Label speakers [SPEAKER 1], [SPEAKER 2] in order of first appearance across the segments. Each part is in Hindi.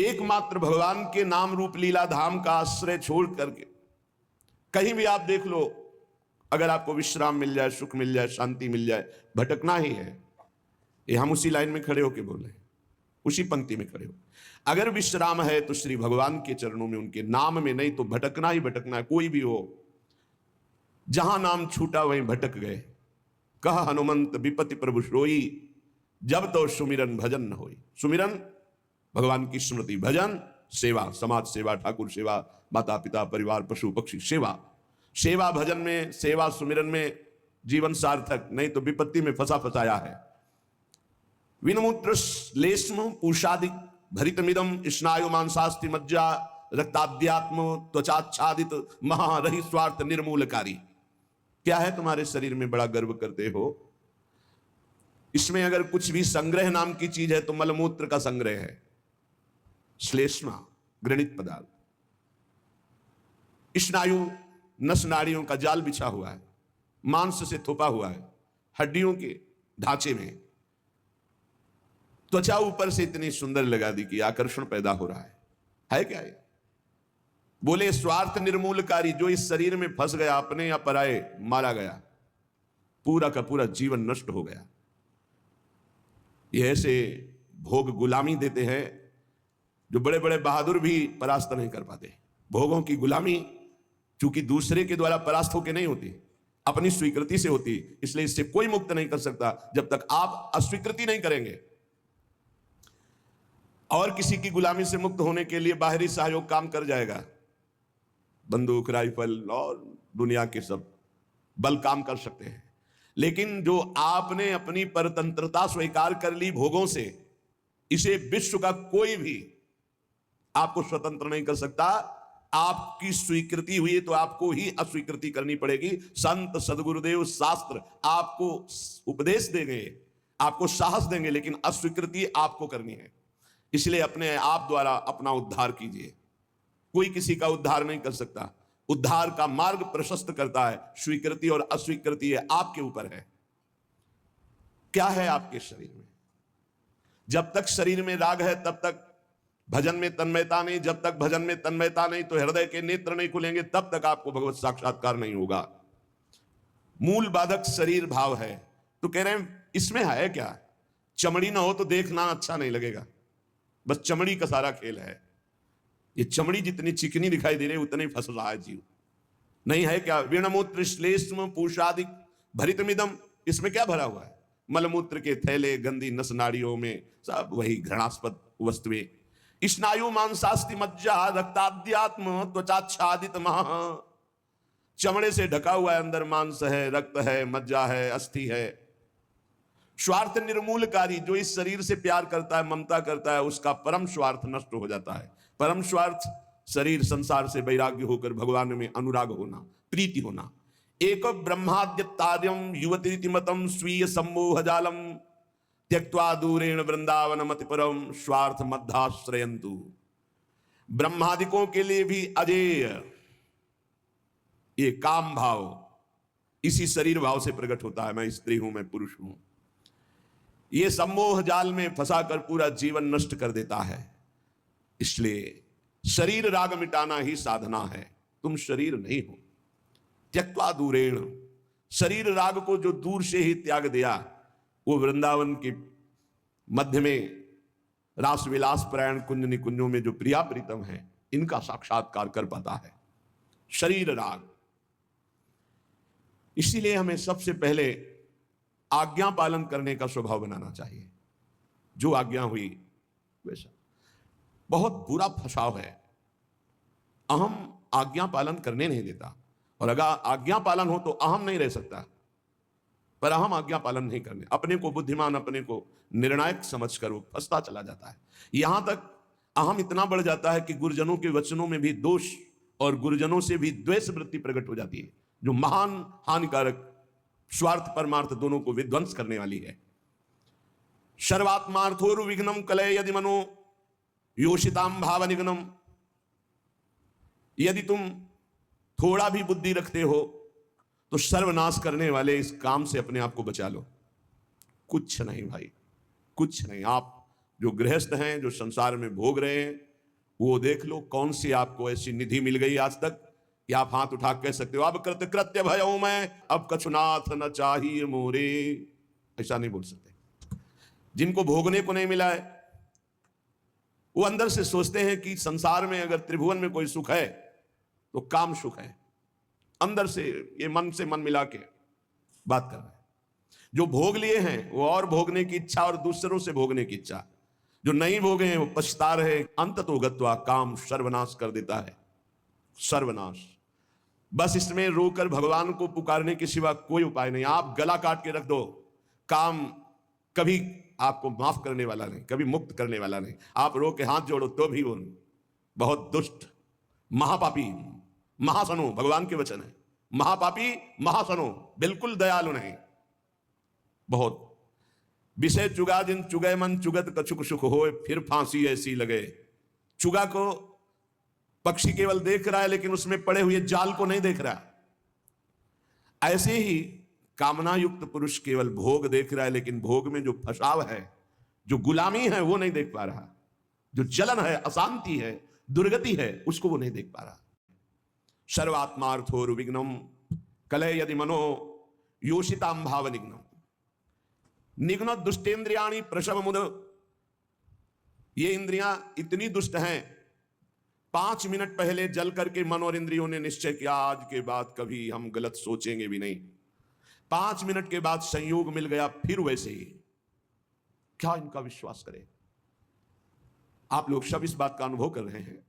[SPEAKER 1] एकमात्र भगवान के नाम रूप लीला धाम का आश्रय छोड़ करके कहीं भी आप देख लो, अगर आपको विश्राम मिल जाए, सुख मिल जाए, शांति मिल जाए, भटकना ही है। ये हम उसी लाइन में खड़े होके बोल रहे हैं, उसी पंक्ति में खड़े हो। अगर विश्राम है तो श्री भगवान के चरणों में, उनके नाम में, नहीं तो भटकना ही भटकना है। कोई भी हो, जहां नाम छूटा वहीं भटक गए। कह हनुमंत विपति प्रभु सोई, जब तो सुमिरन भजन न होई। सुमिरन भगवान की स्मृति, भजन सेवा, समाज सेवा, ठाकुर सेवा, माता पिता परिवार पशु पक्षी सेवा। सेवा भजन में, सेवा सुमिरन में जीवन सार्थक, नहीं तो विपत्ति में फंसा फंसाया है। विनमूत्र लेश्म पूषादिक भरितमिदम स्नायु मांसास्ति मज्जा रक्ताद्यात्म त्वचाच्छादित महारहि स्वार्थ निर्मूलकारी। क्या है तुम्हारे शरीर में, बड़ा गर्व करते हो। इसमें अगर कुछ भी संग्रह नाम की चीज है तो मलमूत्र का संग्रह है। श्लेष्मा घृणित पदार्थ, स्नायु नस नाड़ियों का जाल बिछा हुआ है, मांस से थोपा हुआ है, हड्डियों के ढांचे में। त्वचा ऊपर से इतनी सुंदर लगा दी कि आकर्षण पैदा हो रहा है क्या ये? बोले स्वार्थ निर्मूलकारी। जो इस शरीर में फंस गया, अपने या पराए, मारा गया, पूरा का पूरा जीवन नष्ट हो गया। ये ऐसे भोग गुलामी देते हैं जो बड़े बड़े बहादुर भी परास्त नहीं कर पाते। भोगों की गुलामी चूंकि दूसरे के द्वारा परास्त होकर नहीं होती, अपनी स्वीकृति से होती, इसलिए इससे कोई मुक्त नहीं कर सकता जब तक आप अस्वीकृति नहीं करेंगे। और किसी की गुलामी से मुक्त होने के लिए बाहरी सहयोग काम कर जाएगा, बंदूक, राइफल और दुनिया के सब बल काम कर सकते हैं। लेकिन जो आपने अपनी परतंत्रता स्वीकार कर ली भोगों से, इसे विश्व का कोई भी आपको स्वतंत्र नहीं कर सकता। आपकी स्वीकृति हुई तो आपको ही अस्वीकृति करनी पड़ेगी। संत सदगुरुदेव शास्त्र आपको उपदेश देंगे, आपको साहस देंगे, लेकिन अस्वीकृति आपको करनी है। इसलिए अपने आप द्वारा अपना उद्धार कीजिए। कोई किसी का उद्धार नहीं कर सकता। उद्धार का मार्ग प्रशस्त करता है स्वीकृति और अस्वीकृति, है आपके ऊपर है। क्या है आपके शरीर में? जब तक शरीर में राग है तब तक भजन में तन्मयता नहीं। जब तक भजन में तन्मयता नहीं तो हृदय के नेत्र नहीं खुलेंगे, तब तक आपको भगवत साक्षात्कार नहीं होगा। मूल बाधक शरीर भाव है। तो कह रहे हैं इसमें है क्या? चमड़ी ना हो तो देखना अच्छा नहीं लगेगा, बस चमड़ी का सारा खेल है। ये चमड़ी जितनी चिकनी दिखाई दे रही है उतने फंस रहा है जीव। नहीं है क्या? वीणमूत्र श्लेष्म पूषादिक भरितमिदम, इसमें क्या भरा हुआ है? मलमूत्र के थैले, गंदी नस नाड़ियों में सब वही घृणास्पद वस्तुएं। स्नायु मांसास्ति मज्जा रक्ताद्यात्म त्वचाच्छादित महा, चमड़े से ढका हुआ है, अंदर मांस है, रक्त है, मज्जा है, अस्थि है। स्वार्थ निर्मूलकारी, जो इस शरीर से प्यार करता है, ममता करता है, उसका परम स्वार्थ नष्ट हो जाता है। परम स्वार्थ शरीर संसार से वैराग्य होकर भगवान में अनुराग होना, प्रीति होना। एक ब्रह्माद्यतार्यम युवती मतम स्वीय सम्मोह जालम त्यक्त्वा दूरेण वृंदावन मति परम स्वार्थ मध्याश्रयंतु। ब्रह्मादिकों के लिए भी अजेय ये काम भाव इसी शरीर भाव से प्रकट होता है। मैं स्त्री हूं, मैं पुरुष हूं। ये सम्मोह जाल में फंसाकर पूरा जीवन नष्ट कर देता है। इसलिए शरीर राग मिटाना ही साधना है। तुम शरीर नहीं हो। त्यक्त्वा दूरेण, शरीर राग को जो दूर से ही त्याग दिया, वो वृंदावन के मध्य में रास विलास प्रयाण कुंज निकुंजों में जो प्रिया प्रीतम है, इनका साक्षात्कार कर पाता है। शरीर राग। इसीलिए हमें सबसे पहले आज्ञा पालन करने का स्वभाव बनाना चाहिए। जो आज्ञा हुई वैसा। बहुत बुरा फंसाव है, अहम आज्ञा पालन करने नहीं देता। और अगर आज्ञा पालन हो तो अहम नहीं रह सकता, पर अहम आज्ञा पालन नहीं करने, अपने को बुद्धिमान, अपने को निर्णायक समझकर वो फंसता चला जाता है। यहां तक अहम इतना बढ़ जाता है कि गुरुजनों के वचनों में भी दोष और गुरुजनों से भी द्वेष वृत्ति प्रकट हो जाती है, जो महान हानिकारक, स्वार्थ परमार्थ दोनों को विध्वंस करने वाली है। सर्वात्मार्थोरु विघ्नम कलय यदि मनो योषिताम भाव निघ्नम। यदि तुम थोड़ा भी बुद्धि रखते हो तो सर्वनाश करने वाले इस काम से अपने आप को बचा लो। कुछ नहीं भाई, कुछ नहीं। आप जो गृहस्थ हैं, जो संसार में भोग रहे हैं, वो देख लो कौन सी आपको ऐसी निधि मिल गई आज तक कि आप हाथ उठा कह सकते हो अब कृत कृत्य भयऊ मैं, अब कछुनाथ न चाहिए मोरे। ऐसा नहीं बोल सकते। जिनको भोगने को नहीं मिला है वो अंदर से सोचते हैं कि संसार में अगर त्रिभुवन में कोई सुख है तो काम सुख है। अंदर से ये मन से मन मिला के बात कर रहे हैं। जो भोग लिए हैं वो और भोगने की इच्छा और दूसरों से भोगने की इच्छा। जो नहीं भोगे हैं वो पछता रहे। अंत तो गत्वा काम सर्वनाश कर देता है, सर्वनाश। बस इसमें रोकर भगवान को पुकारने के सिवा कोई उपाय नहीं। आप गला काट के रख दो, काम कभी आपको माफ करने वाला नहीं, कभी मुक्त करने वाला नहीं। आप रो के हाथ जोड़ो तो भी वो बहुत दुष्ट महापापी महासनो, भगवान के वचन है। महापापी महासनो, बिल्कुल दयालु नहीं। बहुत विषय चुगा जिन चुगे मन चुगत कछुक सुख होए, फिर फांसी ऐसी लगे। चुगा को पक्षी केवल देख रहा है लेकिन उसमें पड़े हुए जाल को नहीं देख रहा। ऐसे ही कामना युक्त पुरुष केवल भोग देख रहा है लेकिन भोग में जो फसाव है, जो गुलामी है वो नहीं देख पा रहा। जो जलन है, अशांति है, दुर्गति है, उसको वो नहीं देख पा रहा। सर्वात्मार्थो विघ्नम कलय यदि मनो योषिताम भाव निघ्नम निघ्न दुष्टेन्द्रियाणी प्रसव मुद। ये इंद्रियां इतनी दुष्ट हैं, 5 मिनट पहले जल करके मन और इंद्रियों ने निश्चय किया आज के बाद कभी हम गलत सोचेंगे भी नहीं। 5 मिनट के बाद संयोग मिल गया, फिर वैसे ही। क्या इनका विश्वास करें? आप लोग सब इस बात का अनुभव कर रहे हैं।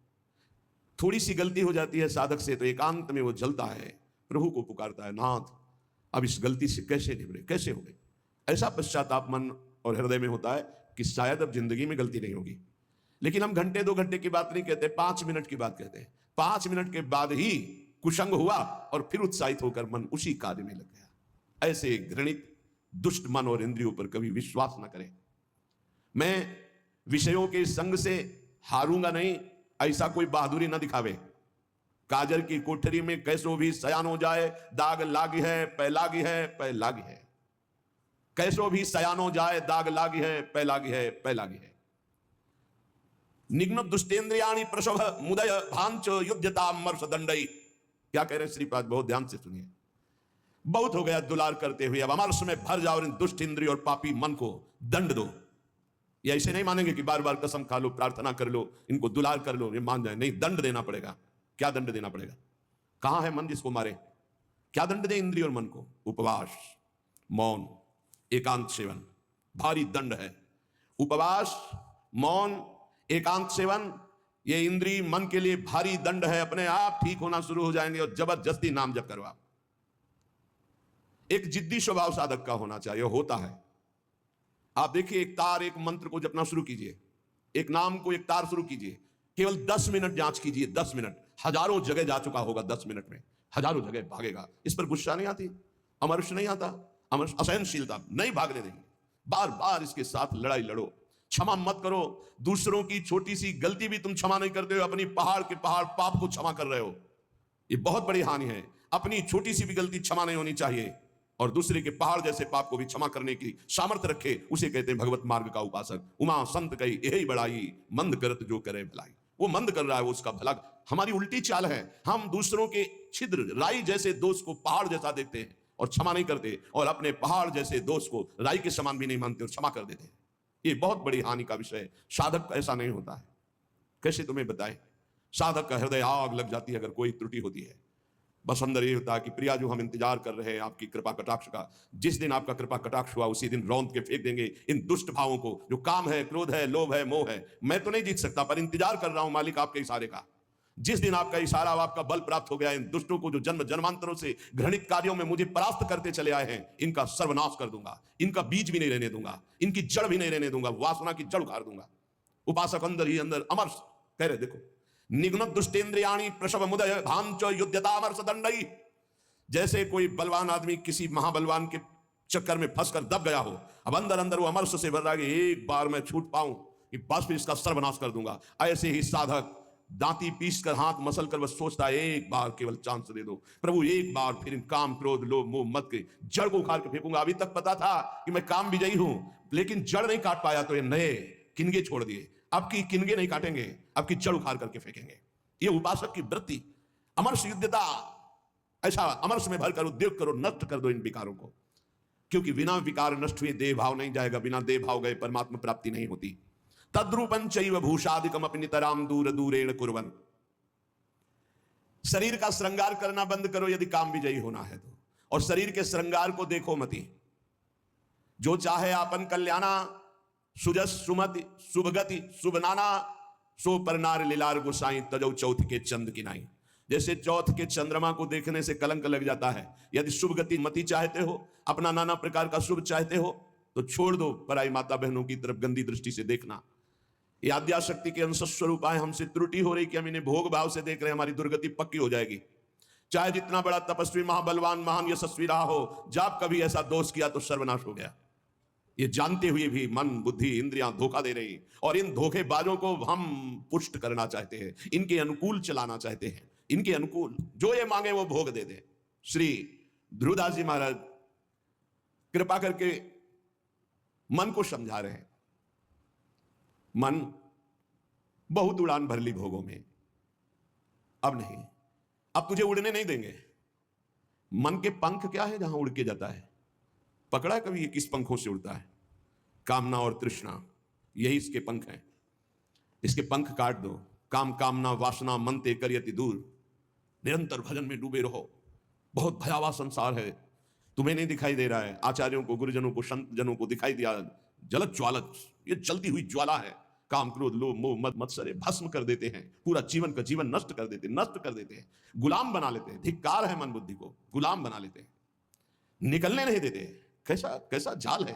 [SPEAKER 1] थोड़ी सी गलती हो जाती है साधक से तो एकांत में वो जलता है, प्रभु को पुकारता है, नाथ अब इस गलती से कैसे निभरे, कैसे हो गए। ऐसा पश्चाताप मन और हृदय में होता है कि शायद अब जिंदगी में गलती नहीं होगी। लेकिन हम घंटे 2 घंटे की बात नहीं कहते, 5 मिनट की बात कहते हैं। 5 मिनट के बाद ही कुसंग हुआ और फिर उत्साहित होकर मन उसी कार्य में लग गया। ऐसे घृणित दुष्ट मन और इंद्रियों पर कभी विश्वास न करें। मैं विषयों के संग से हारूंगा नहीं, ऐसा कोई बहादुरी न दिखावे। काजर की कोठरी में कैसो भी सयान हो जाए, दाग लागी है पै लागी है पै लागी है। कैसो भी सयान हो जाए, दाग लागी है पै लागी है पै लागी है। निघ्न दुष्टेन्द्रियाणि प्रसव मुदय भांच युध्यता मर्ष दंडई। क्या कह रहे हैं श्रीपाद, बहुत ध्यान से सुनिए। बहुत हो गया दुलार करते हुए, अब अमरस में भर जाओ और इन दुष्ट इंद्रिय और पापी मन को दंड दो। ये ऐसे नहीं मानेंगे कि बार बार कसम खा लो, प्रार्थना कर लो, इनको दुलार कर लो, ये मान जाए। नहीं, दंड देना पड़ेगा। क्या दंड देना पड़ेगा? कहां है मन जिसको मारे? क्या दंड दे इंद्रिय और मन को? उपवास, मौन, एकांत सेवन, भारी दंड है। उपवास, मौन, एकांत सेवन, ये इंद्रिय मन के लिए भारी दंड है। अपने आप ठीक होना शुरू हो जाएंगे और जबरदस्ती नाम जप करवा। एक जिद्दी स्वभाव साधक का होना चाहिए, होता है। आप देखिए, एक तार एक मंत्र को जपना शुरू कीजिए, एक नाम को एक तार शुरू कीजिए, केवल 10 मिनट जांच कीजिए। 10 मिनट, हजारों जगह जा चुका होगा। 10 मिनट में हजारों जगह भागेगा। इस पर गुस्सा नहीं आती, अमर्ष नहीं आता, अमर्ष असहनशीलता नहीं, भागने देंगे। बार बार इसके साथ लड़ाई लड़ो, क्षमा मत करो। दूसरों की छोटी सी गलती भी तुम क्षमा नहीं करते हो, अपनी पहाड़ के पहाड़ पाप को क्षमा कर रहे हो। ये बहुत बड़ी हानि है। अपनी छोटी सी भी गलती क्षमा नहीं होनी चाहिए, और दूसरे के पहाड़ जैसे पाप को भी क्षमा करने की सामर्थ्य रखे, उसे कहते हैं भगवत मार्ग का उपासक। उमा संत कही यही बड़ाई, मंद करत जो करे भलाई। वो मंद कर रहा है, वो उसका भला। हमारी उल्टी चाल है, हम दूसरों के छिद्र राई जैसे दोष को पहाड़ जैसा देखते हैं और क्षमा नहीं करते, और अपने पहाड़ जैसे दोष को राई के समान भी नहीं मानते और क्षमा कर देते हैं। ये बहुत बड़ी हानि का विषय है। साधक का ऐसा नहीं होता है। कैसे तुम्हें बताए, साधक का हृदय आग लग जाती है अगर कोई त्रुटि होती है। बस अंदर ये होता है कि प्रिया जो हम इंतजार कर रहे हैं आपकी कृपा कटाक्ष का, जिस दिन आपका कृपा कटाक्ष हुआ उसी दिन रौंद के फेंक देंगे इन दुष्ट भावों को, जो काम है, क्रोध है, लोभ है, मोह है। मैं तो नहीं जीत सकता, पर इंतजार कर रहा हूं मालिक आपके इशारे का। जिस दिन आपका इशारा, आपका बल प्राप्त हो गया, इन दुष्टों को जो जन्म जन्मांतरों से घृणित कार्यों में मुझे परास्त करते चले आए हैं, इनका सर्वनाश कर दूंगा। इनका बीज भी नहीं रहने दूंगा, इनकी जड़ भी नहीं रहने दूंगा, वासना की जड़ उखाड़ दूंगा। उपासक अंदर ही अंदर अमर्ष कह रहे, देखो, निघ्न दुष्टेन्द्रियाणि प्रसव मुदय भांच युध्यता अमर्ष दंडई। जैसे कोई बलवान आदमी किसी महाबलवान के चक्कर में फंसकर दब गया हो, अब अंदर अंदर वो अमर्ष से भर रहा है कि एक बार मैं छूट पाऊं कि बस फिर इसका सर्वनाश कर दूंगा। ऐसे ही साधक दांती पीस कर, हाथ मसल कर बस सोचता है, एक बार केवल चांस दे दो प्रभु, एक बार फिर इन काम, क्रोध, लोभ, मोह, मत के जड़ को उखाड़ के फेंकूंगा। अभी तक पता था कि मैं काम विजयी हूं, लेकिन जड़ नहीं काट पाया तो ये नए किनगे छोड़ दिए। आपकी किनगे नहीं काटेंगे, आपकी जड़ उखाड़ करके फेंकेंगे। ये उपासक की वृत्ति, अमरस युद्धता, ऐसा अमरस में भरकर उद्योग करो, नष्ट कर दो इन विकारों को, क्योंकि बिना विकार नष्ट हुए देह भाव नहीं जाएगा, बिना देह भाव गए परमात्मा प्राप्ति नहीं होती। तद्रूपं चैव भूषादिकम अपि नितराम दूर दूरेण कुर्वन्। शरीर का श्रृंगार करना बंद करो यदि काम विजयी होना है तो, और शरीर के श्रृंगार को देखो मती। जो चाहे आपन कल्याणा, सुजस सुमति शुभगति शुभनाना, सो परनार लीलार गुसाई तजौ चौथ के चंद की नाई। जैसे चौथ के चंद्रमा को देखने से कलंक लग जाता है, यदि शुभ गति मति चाहते हो, अपना नाना प्रकार का शुभ चाहते हो, तो छोड़ दो पराई माता बहनों की तरफ गंदी दृष्टि से देखना। ये आद्याशक्ति के अंश स्वरूप आए, हमसे त्रुटि हो रही कि हम इन्हें भोग भाव से देख रहे हैं, हमारी दुर्गति पक्की हो जाएगी। चाहे जितना बड़ा तपस्वी महाबलवान महान यशस्वी रहा हो, जब कभी ऐसा दोष किया तो सर्वनाश हो गया। ये जानते हुए भी मन बुद्धि इंद्रियां धोखा दे रही, और इन धोखेबाजों को हम पुष्ट करना चाहते हैं, इनके अनुकूल चलाना चाहते हैं, इनके अनुकूल जो ये मांगे वो भोग दे दे। श्री ध्रुवदास जी महाराज कृपा करके मन को समझा रहे हैं। मन बहुत उड़ान भर ली भोगों में, अब नहीं, अब तुझे उड़ने नहीं देंगे। मन के पंख क्या है जहां उड़ के जाता है? पकड़ा है कभी ये किस पंखों से उड़ता है? कामना और तृष्णा, यही इसके पंख हैं। इसके पंख काट दो। काम कामना वासना मनते करियति दूर। निरंतर भजन में डूबे रहो। बहुत भयावह संसार है, तुम्हें नहीं दिखाई दे रहा है, आचार्यों को, गुरुजनों को, संत जनों को दिखाई दिया। जलत ज्वालत, ये जलती हुई ज्वाला है। काम क्रोध लोभ मोह मद मत्सरे भस्म कर देते हैं, पूरा जीवन का जीवन नष्ट कर देते हैं, गुलाम बना लेते हैं। धिक्कार है मन बुद्धि को, गुलाम बना लेते हैं, निकलने नहीं देते। कैसा कैसा जाल है।